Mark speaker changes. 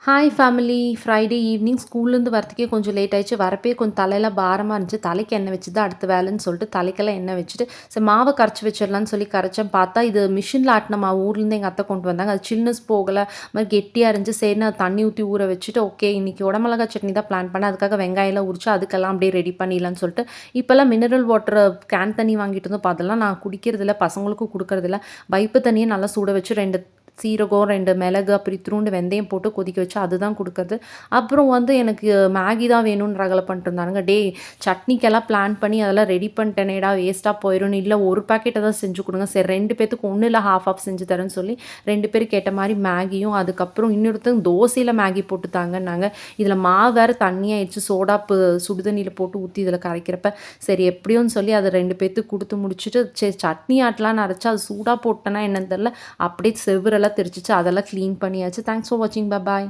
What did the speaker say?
Speaker 1: Hi family. Friday evening ஸ்கூல்லேருந்து வரத்துக்கே கொஞ்சம் late ஆயிடுச்சு. வரப்பயே கொஞ்சம் தலையெல்லாம் பாரமா இருந்துச்சு. தலைக்கு எண்ணெய் வச்சு தான் அடுத்த வேலைன்னு சொல்லிட்டு தலைக்கெல்லாம் எண்ணெய் வச்சுட்டு, சரி மாவை கரைச்சி வச்சிடலான்னு சொல்லி கரைச்சேன். பார்த்தா இது மிஷினில் ஆட்டின மாவு ஊர்லேருந்து எங்கள் அத்தை கொண்டு வந்தாங்க. அது சில்னஸ் போகலை, அது மாதிரி கெட்டியாக இருந்துச்சு. சரின்னு அது தண்ணி ஊற்றி ஊற வச்சுட்டு, ஓகே இன்னைக்கு உடமிளகா சட்னி தான் பிளான் பண்ணேன். அதுக்காக வெங்காயம்லாம் உரிச்சு அதுக்கெல்லாம் அப்படியே ரெடி பண்ணிடலான்னு சொல்லிட்டு, இப்போல்லாம் மினரல் வாட்டர் கேன் தண்ணி வாங்கிட்டு இருந்தோம். இப்போ அதெல்லாம் நான் குடிக்கிறதில்ல, பசங்களுக்கும் குடுக்கறதில்ல. பைப்பு தண்ணியை நல்லா சுட வச்சு 2 சீரகம், 2 மிளகு, அப்புறம் இத்துணூண்டு வெந்தயம் போட்டு கொதிக்க வச்சு அதுதான் குடுக்கறது. அப்புறம் வந்து எனக்கு மேகி தான் வேணும்னு ரகல பண்ணிட்டுருந்தானுங்க. டேய் சட்னிக்கெல்லாம் பிளான் பண்ணி அதெல்லாம் ரெடி பண்ணிட்டேனேடா, வேஸ்ட்டா போயிரும்னு. இல்ல 1 பாக்கெட்ட தான் செஞ்சு குடுங்க. சரி 2 பேத்துக்கு 1 இல்ல ஹாஃப் செஞ்சு தரேன்னு சொல்லி 2 பேருக்கு ஏத்த மாரி மேகியும், அதுக்கப்புறம் இன்னொருத்தங்க தோசையில மேகி போட்டு தாங்கன்னாங்க. இதில மாவு வேற தண்ணியாயிடுச்சு. சோடாப்பு சுடு தண்ணீல போட்டு ஊத்தி இதில கரைக்கிறப்ப, சரி எப்படியோன்னு சொல்லி அத 2 பேத்துக்கு குடுத்து முடிச்சுட்டு, சரி சட்னி ஆட்டலான்னு அரைச்சா, அது சூடா போட்டேனா என்னன்னு தெரியல. அப்படியே செவுரெல்லாம் தெரிச்சுச்சு. அதெல்லாம் கிளீன் பண்ணியாச்சு. தேங்க்ஸ் ஃபார் வாட்சிங். பாய்.